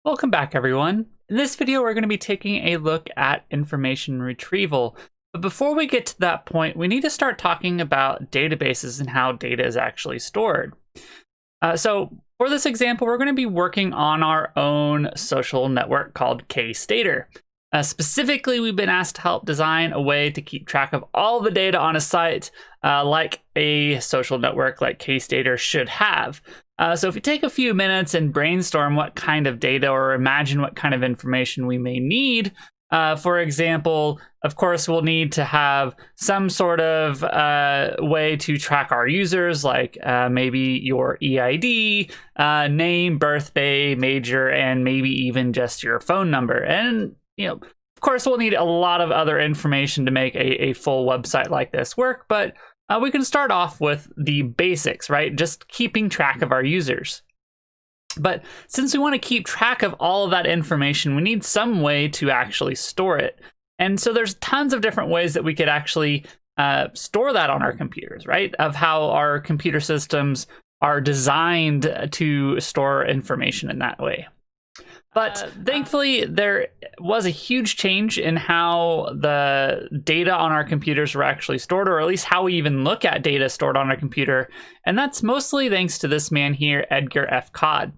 Welcome back, everyone. In this video, we're going to be taking a look at information retrieval. But before we get to that point, we need to start talking about databases and how data is actually stored. So for this example, we're going to be working on our own social network called KStater. Specifically, we've been asked to help design a way to keep track of all the data on a site like a social network like KStater should have. So if you take a few minutes and brainstorm what kind of data or imagine what kind of information we may need, for example, of course, we'll need to have some sort of way to track our users, like maybe your EID, name, birthday, major, and maybe even just your phone number. And, of course, we'll need a lot of other information to make a full website like this work, but we can start off with the basics, right? Just keeping track of our users. But since we want to keep track of all of that information, we need some way to actually store it. And so there's tons of different ways that we could actually store that on our computers, right? Of how our computer systems are designed to store information in that way. But thankfully, there was a huge change in how the data on our computers were actually stored, or at least how we even look at data stored on our computer. And that's mostly thanks to this man here, Edgar F. Codd.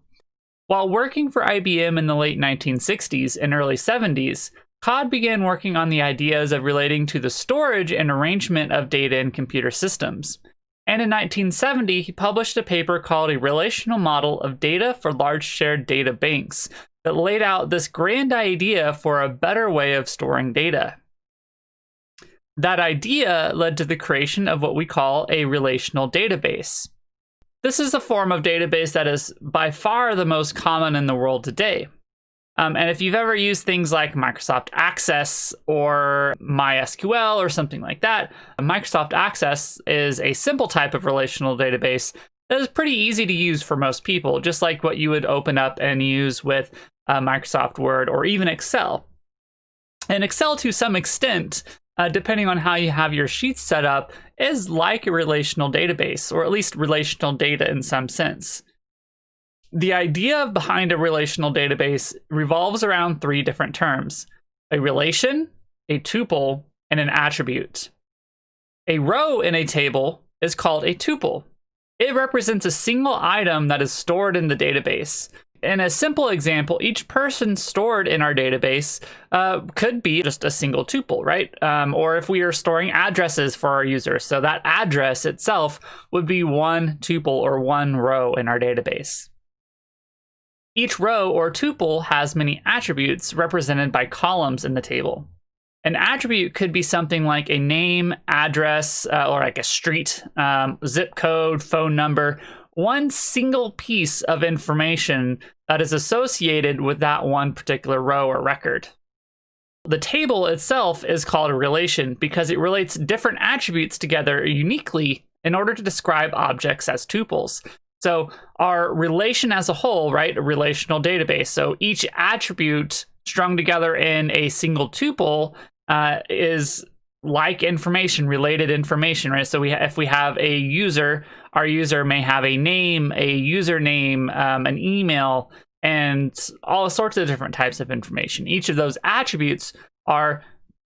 While working for IBM in the late 1960s and early 70s, Codd began working on the ideas of relating to the storage and arrangement of data in computer systems. And in 1970, he published a paper called A Relational Model of Data for Large Shared Data Banks that laid out this grand idea for a better way of storing data. That idea led to the creation of what we call a relational database. This is a form of database that is by far the most common in the world today. And if you've ever used things like Microsoft Access or MySQL or something like that, Microsoft Access is a simple type of relational database that is pretty easy to use for most people, just like what you would open up and use with Microsoft Word or even Excel. And Excel, to some extent, depending on how you have your sheets set up, is like a relational database, or at least relational data in some sense. The idea behind a relational database revolves around three different terms: a relation, a tuple, and an attribute. A row in a table is called a tuple. It represents a single item that is stored in the database. In a simple example, each person stored in our database could be just a single tuple, right? Or if we are storing addresses for our users, so that address itself would be one tuple or one row in our database. Each row or tuple has many attributes represented by columns in the table. An attribute could be something like a name, address, or like a street, zip code, phone number, one single piece of information that is associated with that one particular row or record. The table itself is called a relation because it relates different attributes together uniquely in order to describe objects as tuples. So our relation as a whole, right, a relational database. So each attribute strung together in a single tuple is like information, related information, right? So if we have a user, our user may have a name, a username, an email, and all sorts of different types of information. Each of those attributes are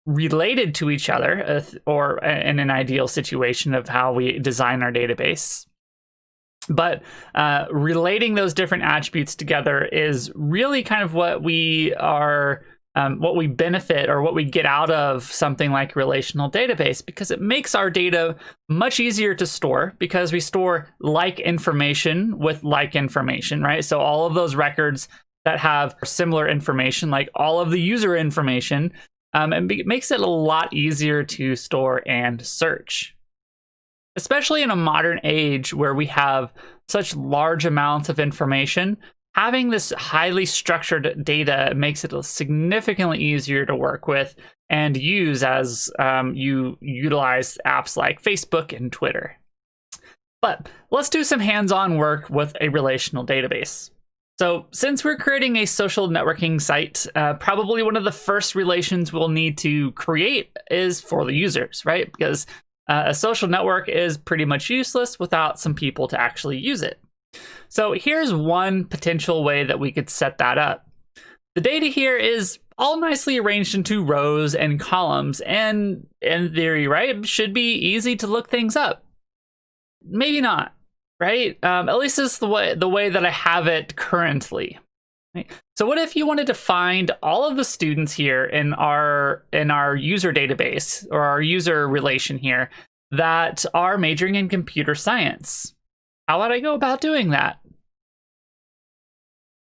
related to each other, or in an ideal situation of how we design our database. But relating those different attributes together is really kind of what we are, what we benefit or what we get out of something like a relational database, because it makes our data much easier to store because we store like information with like information, right? So all of those records that have similar information, like all of the user information, it makes it a lot easier to store and search. Especially in a modern age where we have such large amounts of information, having this highly structured data makes it significantly easier to work with and use as you utilize apps like Facebook and Twitter. But let's do some hands-on work with a relational database. So since we're creating a social networking site, probably one of the first relations we'll need to create is for the users, right? Because a social network is pretty much useless without some people to actually use it. So here's one potential way that we could set that up. The data here is all nicely arranged into rows and columns, and in theory, right, should be easy to look things up. Maybe not, right? At least it's the way that I have it currently. Right? So what if you wanted to find all of the students here in our user database, or our user relation here, that are majoring in computer science? How would I go about doing that?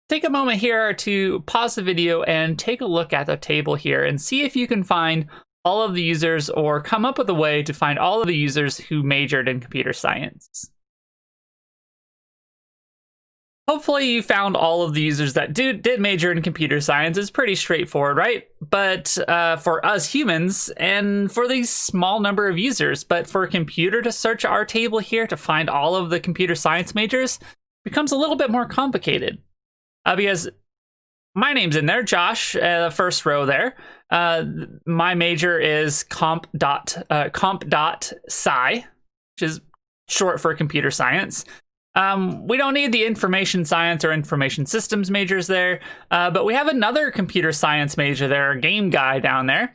Take a moment here to pause the video and take a look at the table here and see if you can find all of the users, or come up with a way to find all of the users who majored in computer science. Hopefully you found all of the users that did major in computer science. It's pretty straightforward, right? But for us humans, and for these small number of users, but for a computer to search our table here to find all of the computer science majors becomes a little bit more complicated. Because my name's in there, Josh, the first row there. My major is comp.sci, which is short for computer science. We don't need the information science or information systems majors there, but we have another computer science major there, a game guy down there.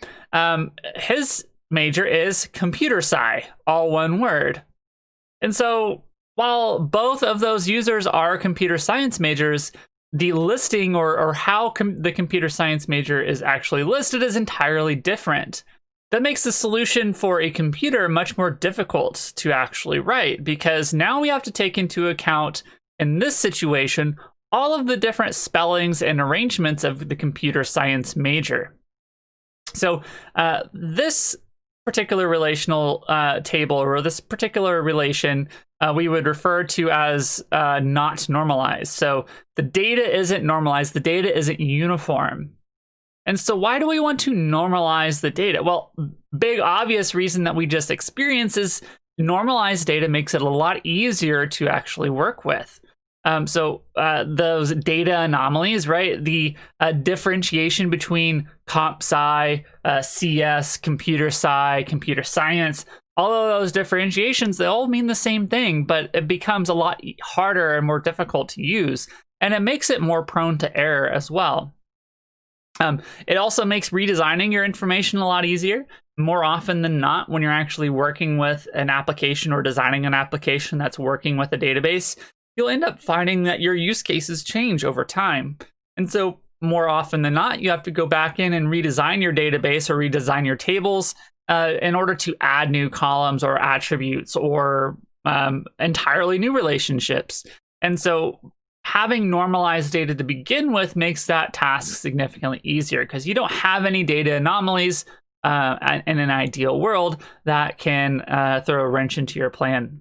His major is computer sci, all one word. And so while both of those users are computer science majors, the listing or how the computer science major is actually listed is entirely different. That makes the solution for a computer much more difficult to actually write, because now we have to take into account, in this situation, all of the different spellings and arrangements of the computer science major. So this particular relational table, or this particular relation, we would refer to as not normalized. So the data isn't normalized, the data isn't uniform. And so why do we want to normalize the data? Well, big obvious reason that we just experienced is normalized data makes it a lot easier to actually work with. So those data anomalies, right? The differentiation between comp sci, CS, computer sci, computer science, all of those differentiations, they all mean the same thing, but it becomes a lot harder and more difficult to use. And it makes it more prone to error as well. It also makes redesigning your information a lot easier. More often than not, when you're actually working with an application or designing an application that's working with a database, you'll end up finding that your use cases change over time. And so more often than not, you have to go back in and redesign your database or redesign your tables in order to add new columns or attributes or entirely new relationships. And so having normalized data to begin with makes that task significantly easier, because you don't have any data anomalies in an ideal world that can throw a wrench into your plan.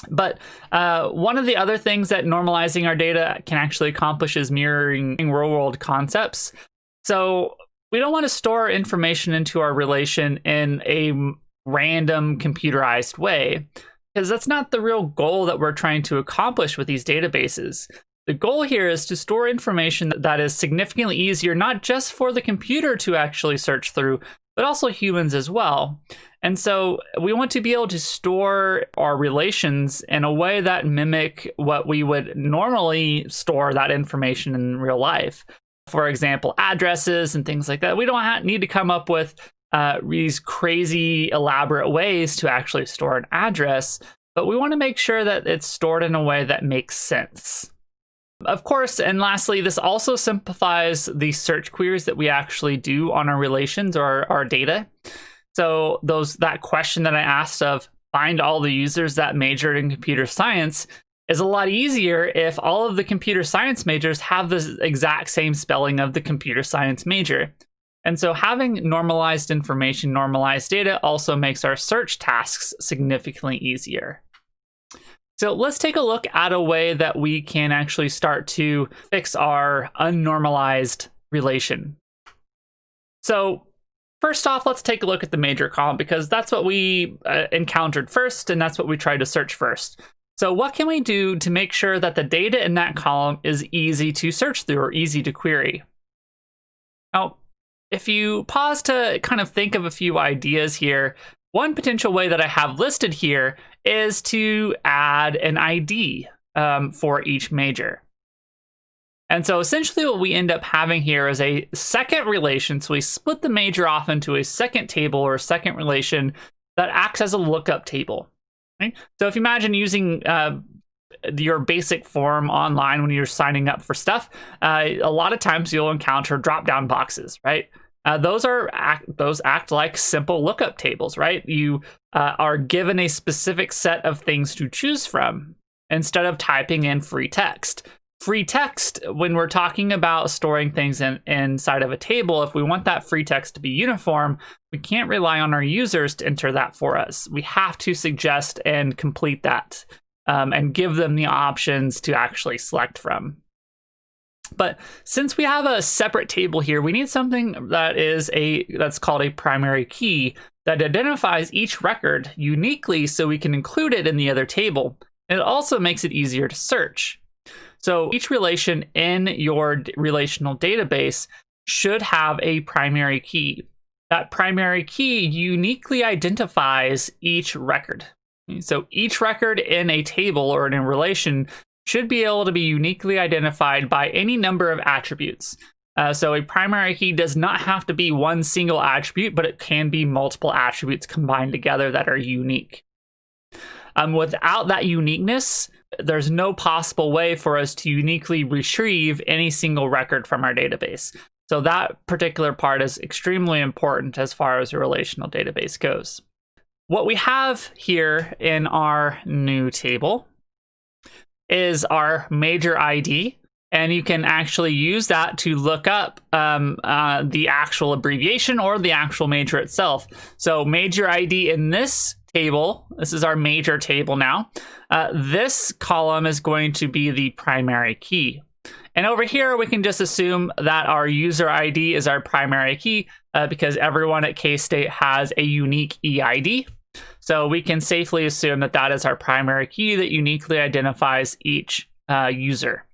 But one of the other things that normalizing our data can actually accomplish is mirroring real-world concepts. So we don't want to store information into our relation in a random computerized way, because that's not the real goal that we're trying to accomplish with these databases. The goal here is to store information that is significantly easier, not just for the computer to actually search through, but also humans as well. And so we want to be able to store our relations in a way that mimic what we would normally store that information in real life. For example, addresses and things like that. We don't need to come up with these crazy elaborate ways to actually store an address, but we want to make sure that it's stored in a way that makes sense. Of course, and lastly, this also simplifies the search queries that we actually do on our relations or our data. So that question that I asked of find all the users that majored in computer science is a lot easier if all of the computer science majors have the exact same spelling of the computer science major. And so having normalized information, normalized data also makes our search tasks significantly easier. So let's take a look at a way that we can actually start to fix our unnormalized relation. So first off, let's take a look at the major column, because that's what we encountered first, and that's what we tried to search first. So what can we do to make sure that the data in that column is easy to search through or easy to query? Now, if you pause to kind of think of a few ideas here, one potential way that I have listed here is to add an ID for each major. And so essentially what we end up having here is a second relation. So we split the major off into a second table or a second relation that acts as a lookup table. Right? So if you imagine using your basic form online when you're signing up for stuff, a lot of times you'll encounter drop-down boxes, right? Those act like simple lookup tables, right? You are given a specific set of things to choose from instead of typing in free text. Free text, when we're talking about storing things inside of a table, if we want that free text to be uniform, we can't rely on our users to enter that for us. We have to suggest and complete that and give them the options to actually select from. But since we have a separate table here, we need something that's called a primary key that identifies each record uniquely so we can include it in the other table. And it also makes it easier to search. So each relation in your relational database should have a primary key. That primary key uniquely identifies each record. So each record in a table or in a relation should be able to be uniquely identified by any number of attributes. So a primary key does not have to be one single attribute, but it can be multiple attributes combined together that are unique. Without that uniqueness, there's no possible way for us to uniquely retrieve any single record from our database. So that particular part is extremely important as far as a relational database goes. What we have here in our new table is our major ID, and you can actually use that to look up the actual abbreviation or the actual major itself. So major ID in this table, this is our major table now, this column is going to be the primary key. And over here, we can just assume that our user ID is our primary key because everyone at K-State has a unique EID. So we can safely assume that that is our primary key that uniquely identifies each user.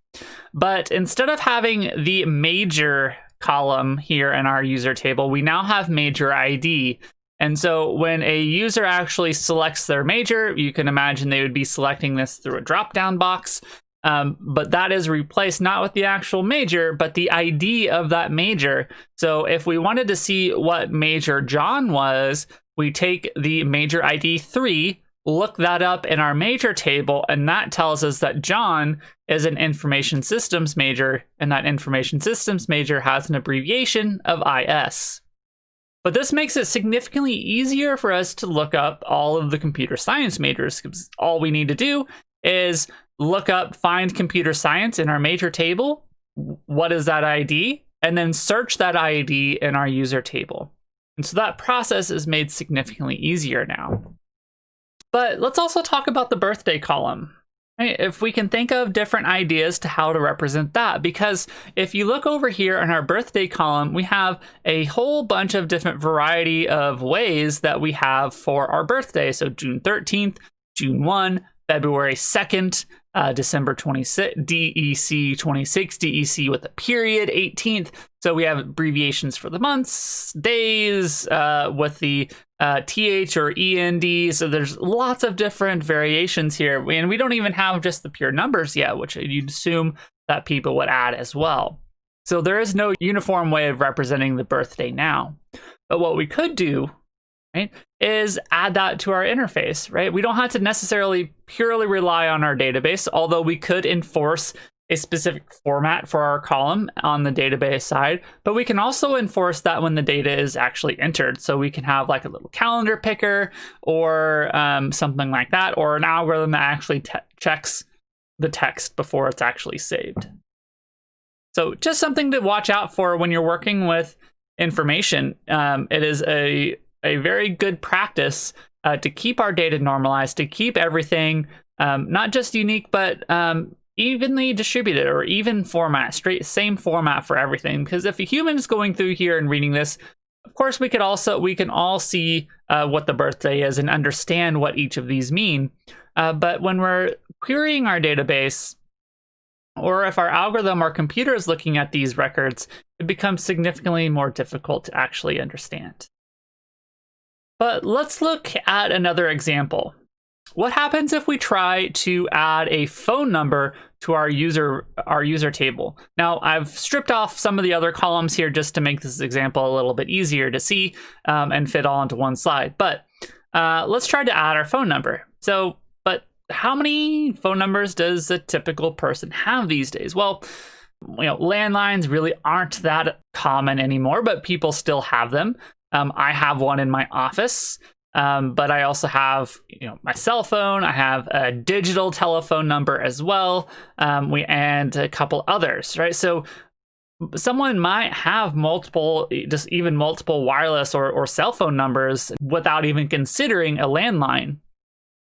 But instead of having the major column here in our user table, we now have major ID. And so when a user actually selects their major, you can imagine they would be selecting this through a drop-down box. But that is replaced not with the actual major, but the ID of that major. So if we wanted to see what major John was, we take the major ID 3, look that up in our major table, and that tells us that John is an information systems major, and that information systems major has an abbreviation of IS. But this makes it significantly easier for us to look up all of the computer science majors, because all we need to do is look up, find computer science in our major table, what is that ID, and then search that ID in our user table. And so that process is made significantly easier now. But let's also talk about the birthday column. Right? If we can think of different ideas to how to represent that, because if you look over here in our birthday column, we have a whole bunch of different variety of ways that we have for our birthday. So June 13th, June 1, February 2nd, December 26, DEC 26, DEC with a period, 18th. So we have abbreviations for the months, days, with the TH or END. So there's lots of different variations here. And we don't even have just the pure numbers yet, which you'd assume that people would add as well. So there is no uniform way of representing the birthday now. But what we could do, right, is add that to our interface, right? We don't have to necessarily purely rely on our database, although we could enforce a specific format for our column on the database side, but we can also enforce that when the data is actually entered. So we can have like a little calendar picker or something like that, or an algorithm that actually checks the text before it's actually saved. So just something to watch out for when you're working with information. It is a very good practice to keep our data normalized, to keep everything not just unique, but evenly distributed or even format, same format for everything. Because if a human is going through here and reading this, of course, we can all see what the birthday is and understand what each of these mean. But when we're querying our database, or if our algorithm or computer is looking at these records, it becomes significantly more difficult to actually understand. But let's look at another example. what happens if we try to add a phone number to our user table? Now, I've stripped off some of the other columns here just to make this example a little bit easier to see and fit all into one slide. But let's try to add our phone number. So, but how many phone numbers does a typical person have these days? Well, landlines really aren't that common anymore, but people still have them. I have one in my office, but I also have, my cell phone. I have a digital telephone number as well, and a couple others, right? So someone might have multiple wireless or cell phone numbers without even considering a landline.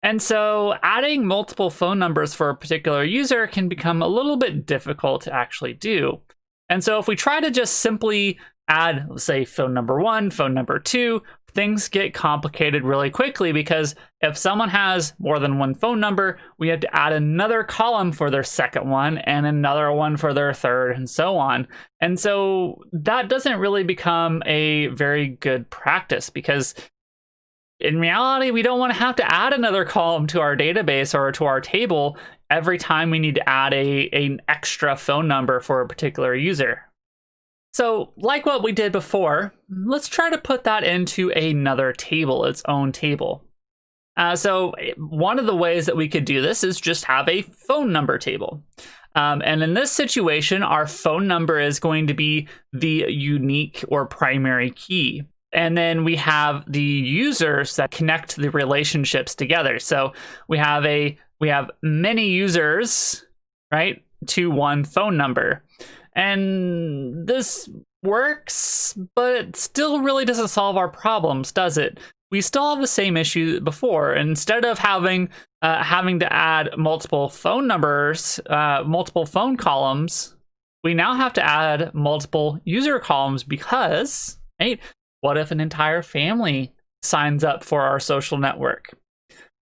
And so adding multiple phone numbers for a particular user can become a little bit difficult to actually do. And so if we try to just simply add, let's say, phone number 1, phone number 2, things get complicated really quickly, because if someone has more than one phone number, we have to add another column for their second one and another one for their third, and so on. And so that doesn't really become a very good practice, because in reality, we don't want to have to add another column to our database or to our table every time we need to add an extra phone number for a particular user. So like what we did before, let's try to put that into another table, its own table. So one of the ways that we could do this is just have a phone number table. And in this situation, our phone number is going to be the unique or primary key. And then we have the users that connect the relationships together. So we have many users, right, to one phone number. And this works, but it still really doesn't solve our problems, does it? We still have the same issue before. Instead of having to add multiple phone numbers, multiple phone columns, we now have to add multiple user columns, because, right, what if an entire family signs up for our social network?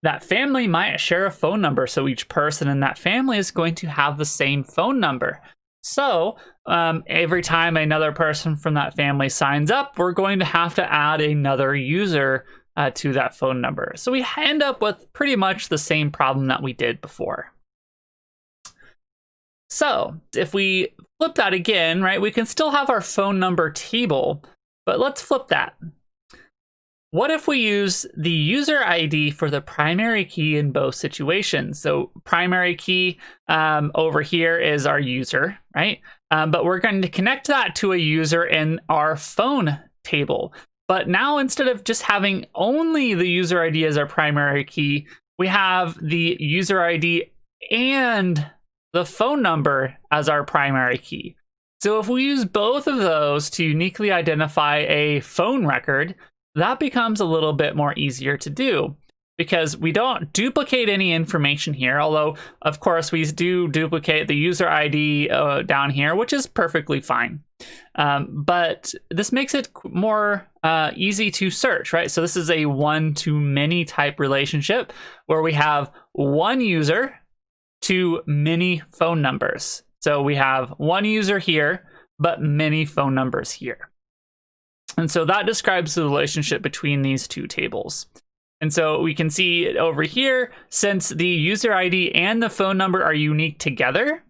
That family might share a phone number, so each person in that family is going to have the same phone number. So every time another person from that family signs up, we're going to have to add another user to that phone number. So we end up with pretty much the same problem that we did before. So if we flip that again, right, we can still have our phone number table, but let's flip that. What if we use the user ID for the primary key in both situations? So primary key over here is our user, right? But we're going to connect that to a user in our phone table. But now, instead of just having only the user ID as our primary key, we have the user ID and the phone number as our primary key. So if we use both of those to uniquely identify a phone record, that becomes a little bit more easier to do, because we don't duplicate any information here, although of course we do duplicate the user ID down here, which is perfectly fine. But this makes it more easy to search, right? So this is a one-to-many type relationship where we have one user to many phone numbers. So we have one user here, but many phone numbers here. And so that describes the relationship between these two tables. And so we can see over here, since the user ID and the phone number are unique together,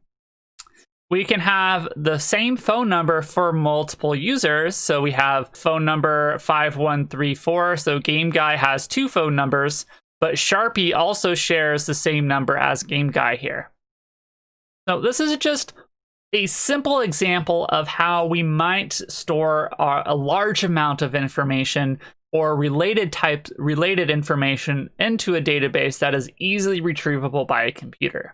we can have the same phone number for multiple users. So we have phone number 5134. So Game Guy has two phone numbers, but Sharpie also shares the same number as Game Guy here. So this is just a simple example of how we might store a large amount of information or related information into a database that is easily retrievable by a computer.